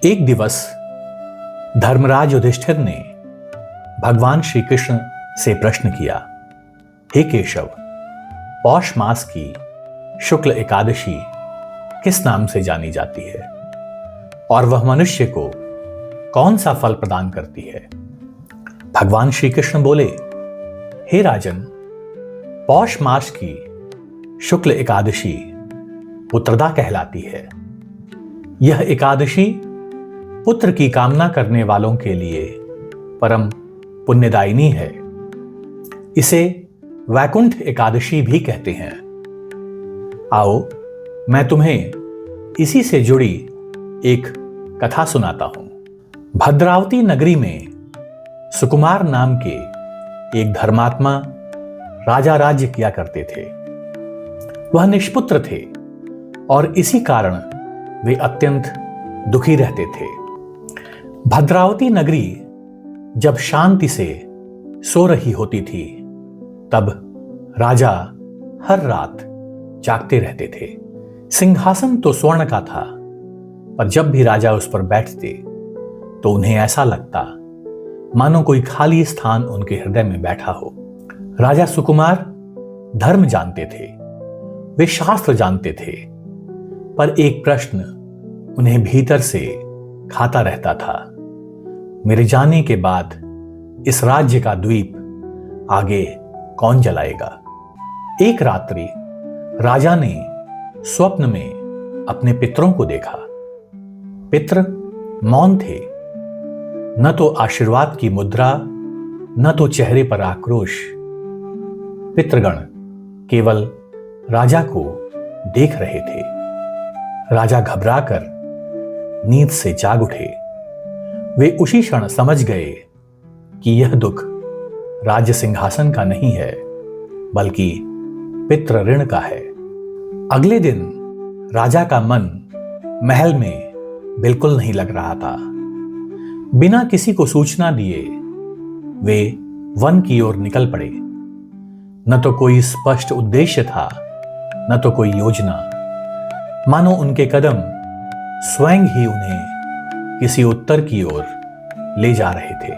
एक दिवस धर्मराज युधिष्ठिर ने भगवान श्री कृष्ण से प्रश्न किया, हे केशव, पौष मास की शुक्ल एकादशी किस नाम से जानी जाती है और वह मनुष्य को कौन सा फल प्रदान करती है? भगवान श्री कृष्ण बोले, हे राजन, पौष मास की शुक्ल एकादशी पुत्रदा कहलाती है। यह एकादशी पुत्र की कामना करने वालों के लिए परम पुण्यदायिनी है। इसे वैकुंठ एकादशी भी कहते हैं। आओ, मैं तुम्हें इसी से जुड़ी एक कथा सुनाता हूं। भद्रावती नगरी में सुकुमार नाम के एक धर्मात्मा राजा राज्य किया करते थे। वह निष्पुत्र थे और इसी कारण वे अत्यंत दुखी रहते थे। भद्रावती नगरी जब शांति से सो रही होती थी, तब राजा हर रात जागते रहते थे। सिंहासन तो स्वर्ण का था, पर जब भी राजा उस पर बैठते तो उन्हें ऐसा लगता मानो कोई खाली स्थान उनके हृदय में बैठा हो। राजा सुकुमार धर्म जानते थे, वे शास्त्र जानते थे, पर एक प्रश्न उन्हें भीतर से खाता रहता था, मेरे जाने के बाद इस राज्य का द्वीप आगे कौन जलाएगा? एक रात्रि राजा ने स्वप्न में अपने पितरों को देखा। पितर मौन थे, न तो आशीर्वाद की मुद्रा, न तो चेहरे पर आक्रोश। पितृगण केवल राजा को देख रहे थे। राजा घबराकर नींद से जाग उठे। वे उसी क्षण समझ गए कि यह दुख राज्य सिंहासन का नहीं है, बल्कि पितृ ऋण का है। अगले दिन राजा का मन महल में बिल्कुल नहीं लग रहा था। बिना किसी को सूचना दिए वे वन की ओर निकल पड़े। न तो कोई स्पष्ट उद्देश्य था, न तो कोई योजना। मानो उनके कदम स्वयं ही उन्हें किसी उत्तर की ओर ले जा रहे थे।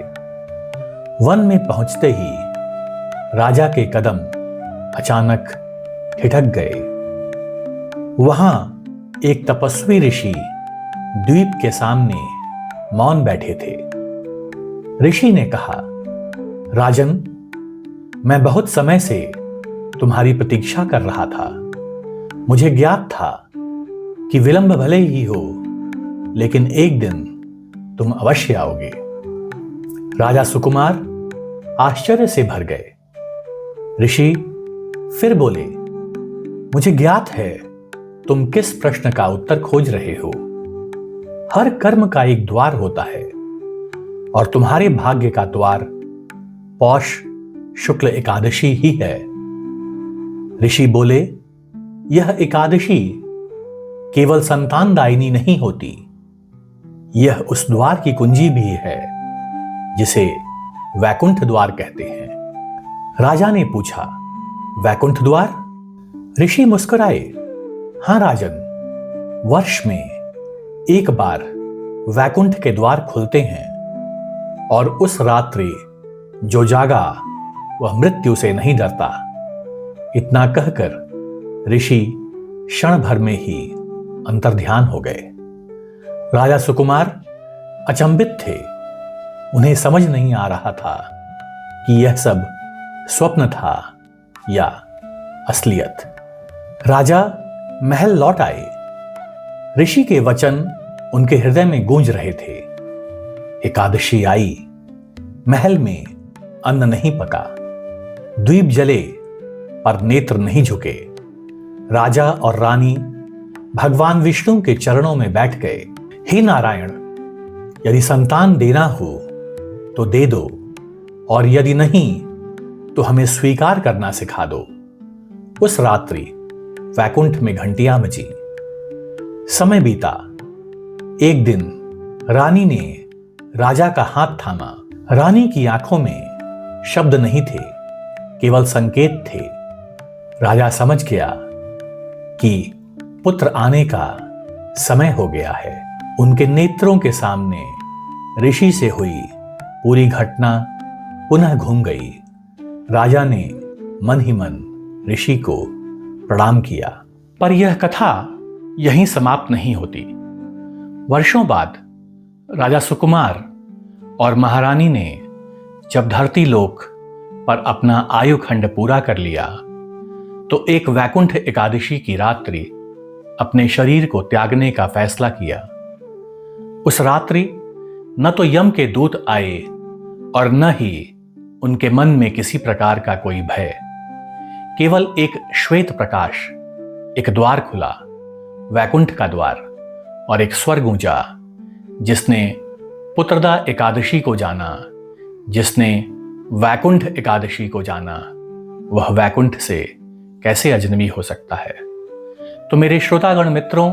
वन में पहुंचते ही राजा के कदम अचानक ठिठक गए। वहां एक तपस्वी ऋषि द्वीप के सामने मौन बैठे थे। ऋषि ने कहा, राजन, मैं बहुत समय से तुम्हारी प्रतीक्षा कर रहा था। मुझे ज्ञात था कि विलंब भले ही हो, लेकिन एक दिन तुम अवश्य आओगे। राजा सुकुमार आश्चर्य से भर गए। ऋषि फिर बोले, मुझे ज्ञात है तुम किस प्रश्न का उत्तर खोज रहे हो। हर कर्म का एक द्वार होता है और तुम्हारे भाग्य का द्वार पौष शुक्ल एकादशी ही है। ऋषि बोले, यह एकादशी केवल संतानदायिनी नहीं होती, यह उस द्वार की कुंजी भी है जिसे वैकुंठ द्वार कहते हैं। राजा ने पूछा, वैकुंठ द्वार? ऋषि मुस्कुराए, हां राजन, वर्ष में एक बार वैकुंठ के द्वार खुलते हैं और उस रात्रि जो जागा वह मृत्यु से नहीं डरता। इतना कहकर ऋषि क्षण भर में ही अंतर्ध्यान हो गए। राजा सुकुमार अचंभित थे। उन्हें समझ नहीं आ रहा था कि यह सब स्वप्न था या असलियत। राजा महल लौट आए। ऋषि के वचन उनके हृदय में गूंज रहे थे। एकादशी आई, महल में अन्न नहीं पका, द्वीप जले पर नेत्र नहीं झुके। राजा और रानी भगवान विष्णु के चरणों में बैठ गए। हे नारायण, यदि संतान देना हो तो दे दो, और यदि नहीं तो हमें स्वीकार करना सिखा दो। उस रात्रि वैकुंठ में घंटियां बजी। समय बीता। एक दिन रानी ने राजा का हाथ थामा। रानी की आंखों में शब्द नहीं थे, केवल संकेत थे। राजा समझ गया कि पुत्र आने का समय हो गया है। उनके नेत्रों के सामने ऋषि से हुई पूरी घटना पुनः घूम गई। राजा ने मन ही मन ऋषि को प्रणाम किया। पर यह कथा यहीं समाप्त नहीं होती। वर्षों बाद राजा सुकुमार और महारानी ने जब धरती लोक पर अपना आयु खंड पूरा कर लिया तो एक वैकुंठ एकादशी की रात्रि अपने शरीर को त्यागने का फैसला किया। उस रात्रि न तो यम के दूत आए और न ही उनके मन में किसी प्रकार का कोई भय। केवल एक श्वेत प्रकाश, एक द्वार खुला, वैकुंठ का द्वार, और एक स्वर गूंजा। जिसने पुत्रदा एकादशी को जाना, जिसने वैकुंठ एकादशी को जाना, वह वैकुंठ से कैसे अजनबी हो सकता है। तो मेरे श्रोतागण मित्रों,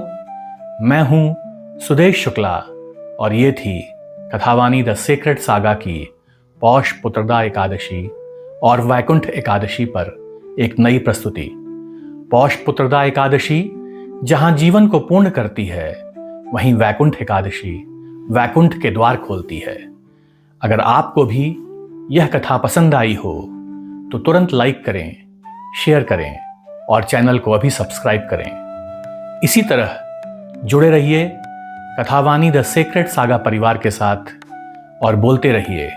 मैं हूं सुदेश शुक्ला और ये थी कथावानी द सीक्रेट सागा की पौष पुत्रदा एकादशी और वैकुंठ एकादशी पर एक नई प्रस्तुति। पौष पुत्रदा एकादशी जहां जीवन को पूर्ण करती है, वहीं वैकुंठ एकादशी वैकुंठ के द्वार खोलती है। अगर आपको भी यह कथा पसंद आई हो तो तुरंत लाइक करें, शेयर करें और चैनल को अभी सब्सक्राइब करें। इसी तरह जुड़े रहिए कथावानी द सीक्रेट सागा परिवार के साथ और बोलते रहिए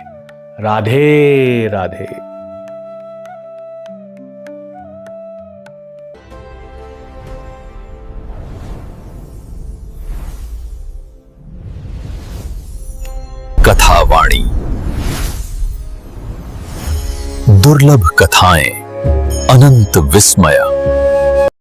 राधे राधे। कथावाणी, दुर्लभ कथाएं, अनंत विस्मय।